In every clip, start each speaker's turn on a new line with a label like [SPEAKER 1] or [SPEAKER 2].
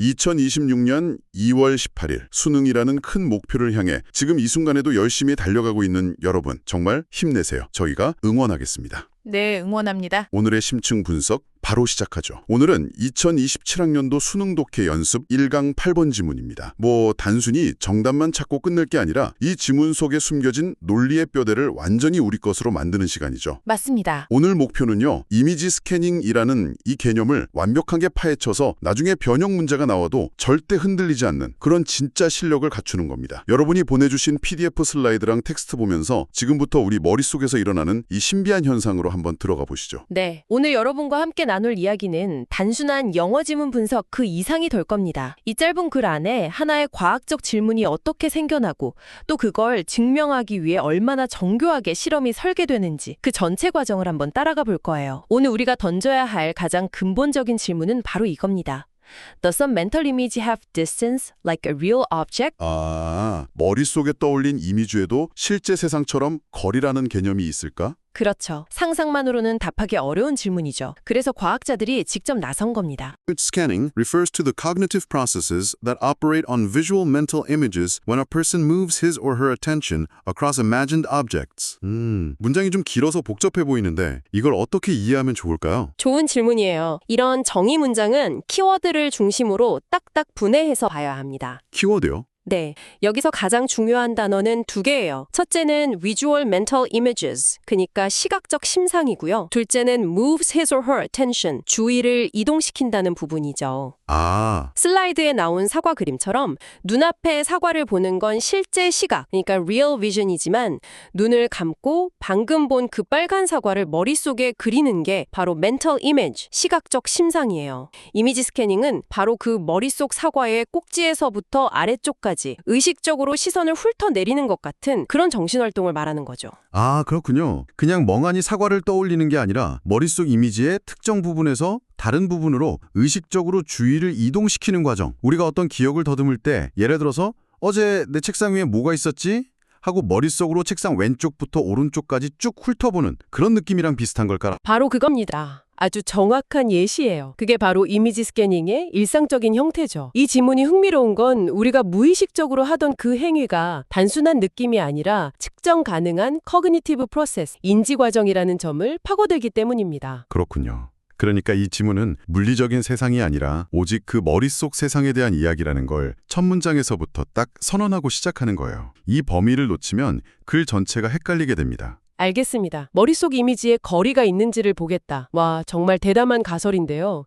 [SPEAKER 1] 2026년 2월 18일 수능이라는 큰 목표를 향해 지금 이 순간에도 열심히 달려가고 있는 여러분 정말 힘내세요. 저희가 응원하겠습니다.
[SPEAKER 2] 네, 응원합니다.
[SPEAKER 1] 오늘의 심층 분석 바로 시작하죠. 오늘은 2027학년도 수능 독해 연습 1강 8번 지문입니다. 단순히 정답만 찾고 끝낼 게 아니라 이 지문 속에 숨겨진 논리의 뼈대를 완전히 우리 것으로 만드는 시간이죠.
[SPEAKER 2] 맞습니다.
[SPEAKER 1] 오늘 목표는요. 이미지 스캐닝이라는 이 개념을 완벽하게 파헤쳐서 나중에 변형 문제가 나와도 절대 흔들리지 않는 그런 진짜 실력을 갖추는 겁니다. 여러분이 보내주신 PDF 슬라이드랑 텍스트 보면서 지금부터 우리 머릿속에서 일어나는 이 신비한 현상으로 한번 들어가 보시죠.
[SPEAKER 3] 네, 오늘 여러분과 함께 나눌 이야기는 단순한 영어 지문 분석 그 이상이 될 겁니다. 이 짧은 글 안에 하나의 과학적 질문이 어떻게 생겨나고 또 그걸 증명하기 위해 얼마나 정교하게 실험이 설계되는지 그 전체 과정을 한번 따라가 볼 거예요. 오늘 우리가 던져야 할 가장 근본적인 질문은 바로 이겁니다. Does some mental image have distance like a real object?
[SPEAKER 1] 머릿속에 떠올린 이미지에도 실제 세상처럼 거리라는 개념이 있을까?
[SPEAKER 3] 그렇죠. 상상만으로는 답하기 어려운 질문이죠. 그래서 과학자들이 직접 나선 겁니다.
[SPEAKER 4] Scanning refers to the cognitive processes that operate on visual mental images when a person moves his or her attention across imagined objects.
[SPEAKER 1] 문장이 좀 길어서 복잡해 보이는데 이걸 어떻게 이해하면 좋을까요?
[SPEAKER 3] 좋은 질문이에요. 이런 정의 문장은 키워드를 중심으로 딱딱 분해해서 봐야 합니다.
[SPEAKER 1] 키워드요?
[SPEAKER 3] 네, 여기서 가장 중요한 단어는 두 개예요. 첫째는 visual mental images, 그러니까 시각적 심상이고요. 둘째는 moves his or her attention, 주의를 이동시킨다는 부분이죠. 슬라이드에 나온 사과 그림처럼 눈앞에 사과를 보는 건 실제 시각, 그러니까 real vision이지만 눈을 감고 방금 본 그 빨간 사과를 머릿속에 그리는 게 바로 mental image, 시각적 심상이에요. 이미지 스캐닝은 바로 그 머릿속 사과의 꼭지에서부터 아래쪽까지 의식적으로 시선을 훑어내리는 것 같은 그런 정신활동을 말하는 거죠.
[SPEAKER 1] 그렇군요. 그냥 멍하니 사과를 떠올리는 게 아니라 머릿속 이미지의 특정 부분에서 다른 부분으로 의식적으로 주의를 이동시키는 과정. 우리가 어떤 기억을 더듬을 때 예를 들어서 어제 내 책상 위에 뭐가 있었지? 하고 머릿속으로 책상 왼쪽부터 오른쪽까지 쭉 훑어보는 그런 느낌이랑 비슷한 걸까?
[SPEAKER 3] 바로 그겁니다. 아주 정확한 예시예요. 그게 바로 이미지 스캐닝의 일상적인 형태죠. 이 지문이 흥미로운 건 우리가 무의식적으로 하던 그 행위가 단순한 느낌이 아니라 측정 가능한 커그니티브 프로세스, 인지 과정이라는 점을 파고들기 때문입니다.
[SPEAKER 1] 그렇군요. 그러니까 이 지문은 물리적인 세상이 아니라 오직 그 머릿속 세상에 대한 이야기라는 걸 첫 문장에서부터 딱 선언하고 시작하는 거예요. 이 범위를 놓치면 글 전체가 헷갈리게 됩니다.
[SPEAKER 3] 알겠습니다. 머릿속 이미지에 거리가 있는지를 보겠다. 와, 정말 대담한 가설인데요.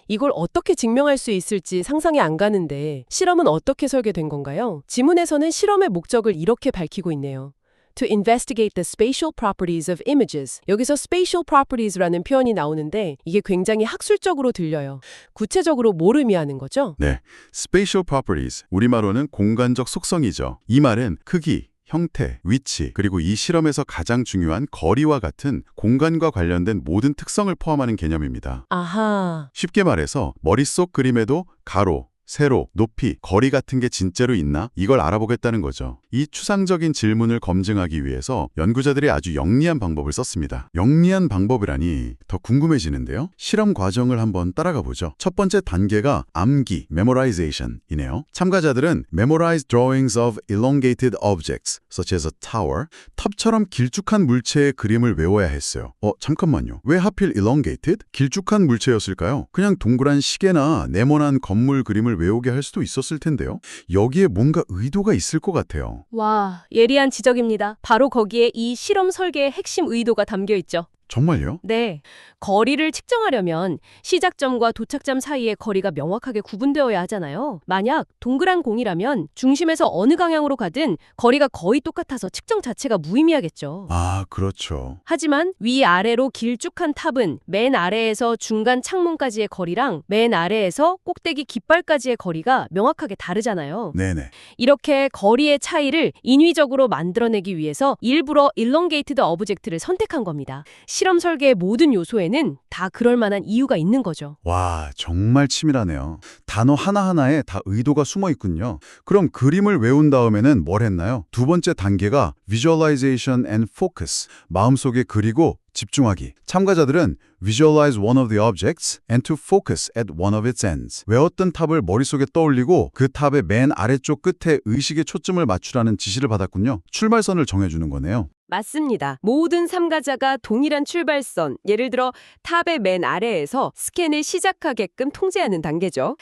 [SPEAKER 3] 이걸 어떻게 증명할 수 있을지 상상이 안 가는데 실험은 어떻게 설계된 건가요? 지문에서는 실험의 목적을 이렇게 밝히고 있네요. To investigate the spatial properties of images. 여기서 spatial properties라는 표현이 나오는데 이게 굉장히 학술적으로 들려요. 구체적으로 뭘 의미하는 거죠?
[SPEAKER 1] 네, spatial properties, 우리말로는 공간적 속성이죠. 이 말은 크기, 형태, 위치, 그리고 이 실험에서 가장 중요한 거리와 같은 공간과 관련된 모든 특성을 포함하는 개념입니다.
[SPEAKER 3] 아하.
[SPEAKER 1] 쉽게 말해서 머릿속 그림에도 가로, 세로, 높이, 거리 같은 게 진짜로 있나? 이걸 알아보겠다는 거죠. 이 추상적인 질문을 검증하기 위해서 연구자들이 아주 영리한 방법을 썼습니다. 영리한 방법이라니 더 궁금해지는데요. 실험 과정을 한번 따라가 보죠. 첫 번째 단계가 암기, memorization이네요. 참가자들은 memorize drawings of elongated objects, such as a tower, 탑처럼 길쭉한 물체의 그림을 외워야 했어요. 잠깐만요. 왜 하필 elongated? 길쭉한 물체였을까요? 그냥 동그란 시계나 네모난 건물 그림을 외우게 할 수도 있었을 텐데요. 여기에 뭔가 의도가 있을 것 같아요.
[SPEAKER 5] 와, 예리한 지적입니다. 바로 거기에 이 실험 설계의 핵심 의도가 담겨 있죠.
[SPEAKER 1] 정말요?
[SPEAKER 5] 네. 거리를 측정하려면 시작점과 도착점 사이의 거리가 명확하게 구분되어야 하잖아요. 만약 동그란 공이라면 중심에서 어느 방향으로 가든 거리가 거의 똑같아서 측정 자체가 무의미하겠죠.
[SPEAKER 1] 그렇죠.
[SPEAKER 5] 하지만 위아래로 길쭉한 탑은 맨 아래에서 중간 창문까지의 거리랑 맨 아래에서 꼭대기 깃발까지의 거리가 명확하게 다르잖아요.
[SPEAKER 1] 네네.
[SPEAKER 5] 이렇게 거리의 차이를 인위적으로 만들어내기 위해서 일부러 elongated object를 선택한 겁니다. 실험 설계의 모든 요소에는 다 그럴 만한 이유가 있는 거죠.
[SPEAKER 1] 와, 정말 치밀하네요. 단어 하나하나에 다 의도가 숨어 있군요. 그럼 그림을 외운 다음에는 뭘 했나요? 두 번째 단계가 visualization and focus, 마음속에 그리고 집중하기. 참가자들은 visualize one of the objects and to focus at one of its ends. 외웠던 탑을 머릿속에 떠올리고 그 탑의 맨 아래쪽 끝에 의식의 초점을 맞추라는 지시를 받았군요. 출발선을 정해주는 거네요.
[SPEAKER 3] 맞습니다. 모든 참가자가 동일한 출발선, 예를 들어 탑의 맨 아래에서 스캔을 시작하게끔 통제하는 단계죠.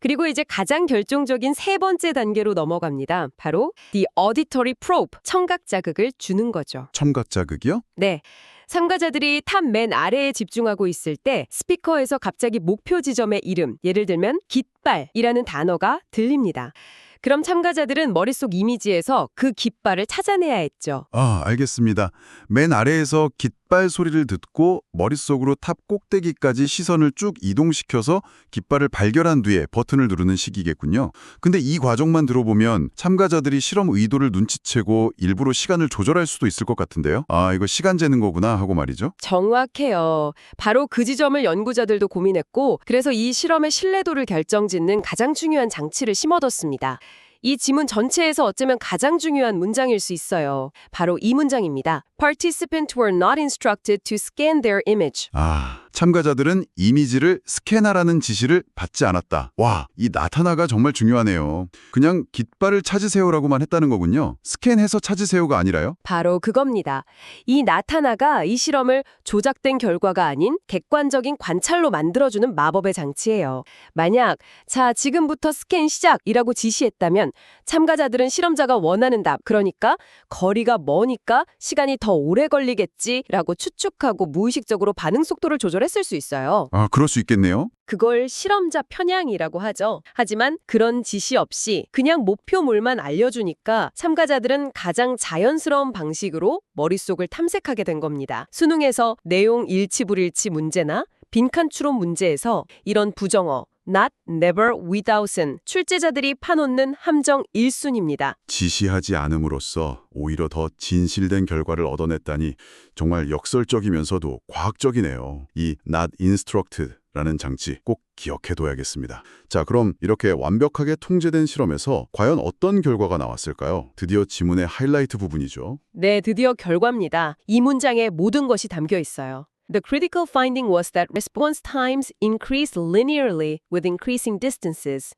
[SPEAKER 3] 그리고 이제 가장 결정적인 세 번째 단계로 넘어갑니다. 바로 the auditory probe, 청각 자극을 주는 거죠.
[SPEAKER 1] 청각 자극이요?
[SPEAKER 3] 네. 참가자들이 탑 맨 아래에 집중하고 있을 때 스피커에서 갑자기 목표 지점의 이름, 예를 들면 깃발이라는 단어가 들립니다. 그럼 참가자들은 머릿속 이미지에서 그 깃발을 찾아내야 했죠.
[SPEAKER 1] 알겠습니다. 맨 아래에서 깃발 소리를 듣고 머릿속으로 탑 꼭대기까지 시선을 쭉 이동시켜서 깃발을 발견한 뒤에 버튼을 누르는 시기겠군요. 근데 이 과정만 들어보면 참가자들이 실험 의도를 눈치채고 일부러 시간을 조절할 수도 있을 것 같은데요. 이거 시간 재는 거구나 하고 말이죠.
[SPEAKER 3] 정확해요. 바로 그 지점을 연구자들도 고민했고, 그래서 이 실험의 신뢰도를 결정짓는 가장 중요한 장치를 심어뒀습니다. 이 지문 전체에서 어쩌면 가장 중요한 문장일 수 있어요. 바로 이 문장입니다. Participants were not instructed to scan their image.
[SPEAKER 1] 참가자들은 이미지를 스캔하라는 지시를 받지 않았다. 와, 이 나타나가 정말 중요하네요. 그냥 깃발을 찾으세요라고만 했다는 거군요. 스캔해서 찾으세요가 아니라요?
[SPEAKER 3] 바로 그겁니다. 이 나타나가 이 실험을 조작된 결과가 아닌 객관적인 관찰로 만들어주는 마법의 장치예요. 만약 자 지금부터 스캔 시작이라고 지시했다면 참가자들은 실험자가 원하는 답, 그러니까 거리가 머니까 시간이 더 오래 걸리겠지라고 추측하고 무의식적으로 반응 속도를 조절했을 수 있어요.
[SPEAKER 1] 그럴 수 있겠네요.
[SPEAKER 3] 그걸 실험자 편향이라고 하죠. 하지만 그런 지시 없이 그냥 목표물만 알려주니까 참가자들은 가장 자연스러운 방식으로 머릿속을 탐색하게 된 겁니다. 수능에서 내용 일치불일치 문제나 빈칸 추론 문제에서 이런 부정어 not, never, without은 출제자들이 파놓는 함정 1순위입니다.
[SPEAKER 1] 지시하지 않음으로써 오히려 더 진실된 결과를 얻어냈다니 정말 역설적이면서도 과학적이네요. 이 not instructed 라는 장치 꼭 기억해둬야겠습니다. 자, 그럼 이렇게 완벽하게 통제된 실험에서 과연 어떤 결과가 나왔을까요? 드디어 지문의 하이라이트 부분이죠.
[SPEAKER 3] 네, 드디어 결과입니다. 이 문장에 모든 것이 담겨 있어요. The critical finding was that response times increased linearly with increasing distances.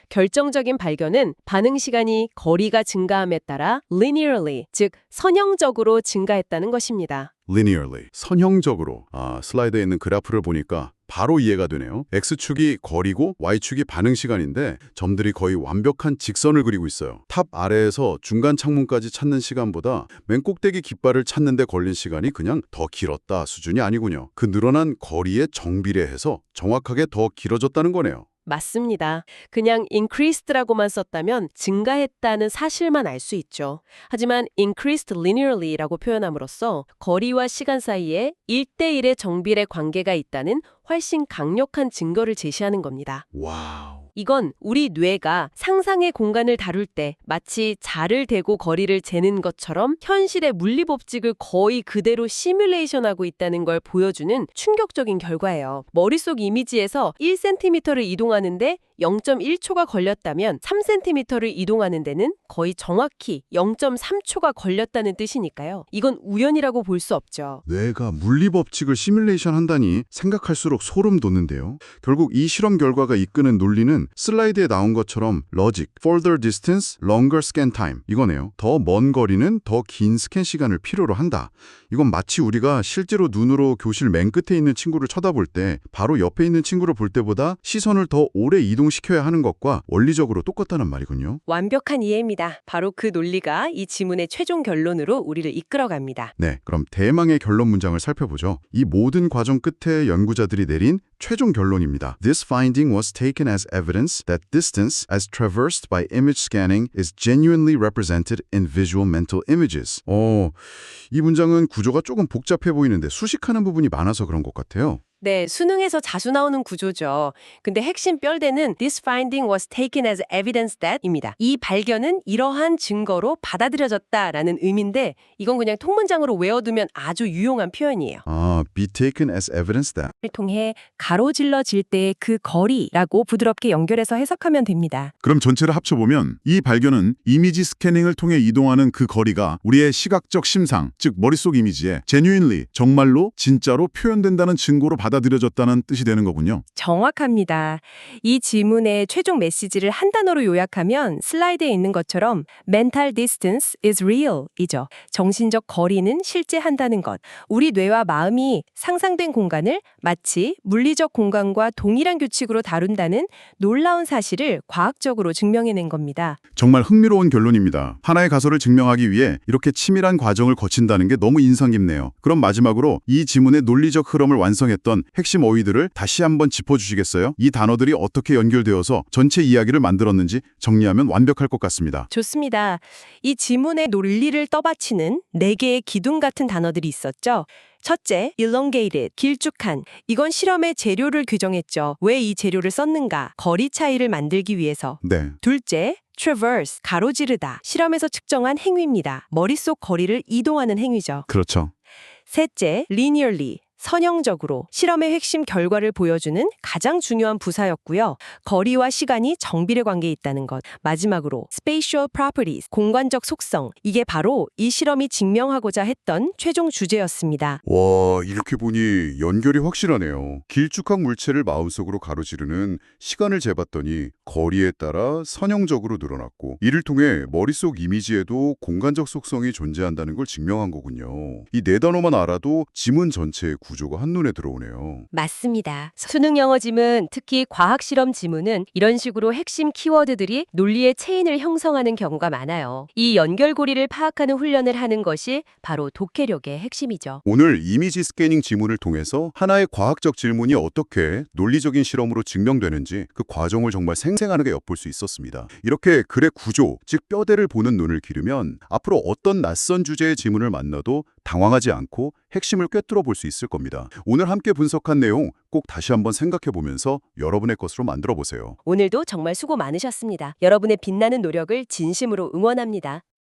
[SPEAKER 3] 결정적인 발견은 반응 시간이 거리가 증가함에 따라 linearly, 즉 선형적으로 증가했다는 것입니다.
[SPEAKER 1] linearly, 선형적으로. 슬라이드에 있는 그래프를 보니까 바로 이해가 되네요. X축이 거리고 Y축이 반응 시간인데 점들이 거의 완벽한 직선을 그리고 있어요. 탑 아래에서 중간 창문까지 찾는 시간보다 맨 꼭대기 깃발을 찾는 데 걸린 시간이 그냥 더 길었다 수준이 아니군요. 그 늘어난 거리에 정비례해서 정확하게 더 길어졌다는 거네요.
[SPEAKER 3] 맞습니다. 그냥 increased라고만 썼다면 증가했다는 사실만 알 수 있죠. 하지만 increased linearly라고 표현함으로써 거리와 시간 사이에 1대1의 정비례 관계가 있다는 훨씬 강력한 증거를 제시하는 겁니다.
[SPEAKER 1] 와우.
[SPEAKER 3] 이건 우리 뇌가 상상의 공간을 다룰 때 마치 자를 대고 거리를 재는 것처럼 현실의 물리 법칙을 거의 그대로 시뮬레이션하고 있다는 걸 보여주는 충격적인 결과예요. 머릿속 이미지에서 1cm를 이동하는데 0.1초가 걸렸다면 3cm를 이동하는 데는 거의 정확히 0.3초가 걸렸다는 뜻이니까요. 이건 우연이라고 볼 수 없죠.
[SPEAKER 1] 뇌가 물리 법칙을 시뮬레이션 한다니 생각할수록 소름 돋는데요. 결국 이 실험 결과가 이끄는 논리는 슬라이드에 나온 것처럼 logic, further distance, longer scan time 이거네요. 더 먼 거리는 더 긴 스캔 시간을 필요로 한다. 이건 마치 우리가 실제로 눈으로 교실 맨 끝에 있는 친구를 쳐다볼 때 바로 옆에 있는 친구를 볼 때보다 시선을 더 오래 이동시켜야 하는 것과 원리적으로 똑같다는 말이군요.
[SPEAKER 3] 완벽한 이해입니다. 바로 그 논리가 이 지문의 최종 결론으로 우리를 이끌어갑니다.
[SPEAKER 1] 네, 그럼 대망의 결론 문장을 살펴보죠. 이 모든 과정 끝에 연구자들이 내린 최종 결론입니다. This finding was taken as evidence that distance as traversed by image scanning is genuinely represented in visual mental images. 이 문장은 구조가 조금 복잡해 보이는데 수식하는 부분이 많아서 그런 것 같아요.
[SPEAKER 3] 네, 수능에서 자주 나오는 구조죠. 근데 핵심 뼈대는 This finding was taken as evidence that입니다. 이 발견은 이러한 증거로 받아들여졌다라는 의미인데 이건 그냥 통문장으로 외워두면 아주 유용한 표현이에요.
[SPEAKER 1] 아, be taken as evidence that.
[SPEAKER 3] 를 통해 가로질러질 때의 그 거리라고 부드럽게 연결해서 해석하면 됩니다.
[SPEAKER 2] 그럼 전체를 합쳐보면 이 발견은 이미지 스캐닝을 통해 이동하는 그 거리가 우리의 시각적 심상, 즉 머릿속 이미지에 genuinely, 정말로, 진짜로 표현된다는 증거로 받아들여졌다는 뜻이 되는 거군요.
[SPEAKER 3] 정확합니다. 이 지문의 최종 메시지를 한 단어로 요약하면 슬라이드에 있는 것처럼 mental distance is real 이죠. 정신적 거리는 실제 한다는 것. 우리 뇌와 마음이 상상된 공간을 마치 물리적 공간과 동일한 규칙으로 다룬다는 놀라운 사실을 과학적으로 증명해낸 겁니다.
[SPEAKER 2] 정말 흥미로운 결론입니다. 하나의 가설을 증명하기 위해 이렇게 치밀한 과정을 거친다는 게 너무 인상 깊네요. 그럼 마지막으로 이 지문의 논리적 흐름을 완성했던 핵심 어휘들을 다시 한번 짚어주시겠어요? 이 단어들이 어떻게 연결되어서 전체 이야기를 만들었는지 정리하면 완벽할 것 같습니다.
[SPEAKER 3] 좋습니다. 이 지문의 논리를 떠받치는 4개의 기둥 같은 단어들이 있었죠. 첫째, elongated, 길쭉한. 이건 실험의 재료를 규정했죠. 왜 이 재료를 썼는가? 거리 차이를 만들기 위해서.
[SPEAKER 2] 네.
[SPEAKER 3] 둘째, traverse, 가로지르다. 실험에서 측정한 행위입니다. 머릿속 거리를 이동하는 행위죠.
[SPEAKER 2] 그렇죠.
[SPEAKER 3] 셋째, linearly, 선형적으로 실험의 핵심 결과를 보여주는 가장 중요한 부사였고요. 거리와 시간이 정비례 관계에 있다는 것. 마지막으로 spatial properties, 공간적 속성. 이게 바로 이 실험이 증명하고자 했던 최종 주제였습니다.
[SPEAKER 1] 와, 이렇게 보니 연결이 확실하네요. 길쭉한 물체를 마음속으로 가로지르는 시간을 재봤더니 거리에 따라 선형적으로 늘어났고 이를 통해 머릿속 이미지에도 공간적 속성이 존재한다는 걸 증명한 거군요. 이 4단어만 알아도 지문 전체의 구조가 한눈에 들어오네요.
[SPEAKER 3] 맞습니다.
[SPEAKER 5] 수능 영어 지문, 특히 과학 실험 지문은 이런 식으로 핵심 키워드들이 논리의 체인을 형성하는 경우가 많아요. 이 연결고리를 파악하는 훈련을 하는 것이 바로 독해력의 핵심이죠.
[SPEAKER 1] 오늘 이미지 스캐닝 지문을 통해서 하나의 과학적 질문이 어떻게 논리적인 실험으로 증명되는지 그 과정을 정말 생생하게 엿볼 수 있었습니다. 이렇게 글의 구조, 즉 뼈대를 보는 눈을 기르면 앞으로 어떤 낯선 주제의 지문을 만나도 당황하지 않고 핵심을 꿰뚫어 볼 수 있을 겁니다. 오늘 함께 분석한 내용 꼭 다시 한번 생각해 보면서 여러분의 것으로 만들어 보세요.
[SPEAKER 3] 오늘도 정말 수고 많으셨습니다. 여러분의 빛나는 노력을 진심으로 응원합니다.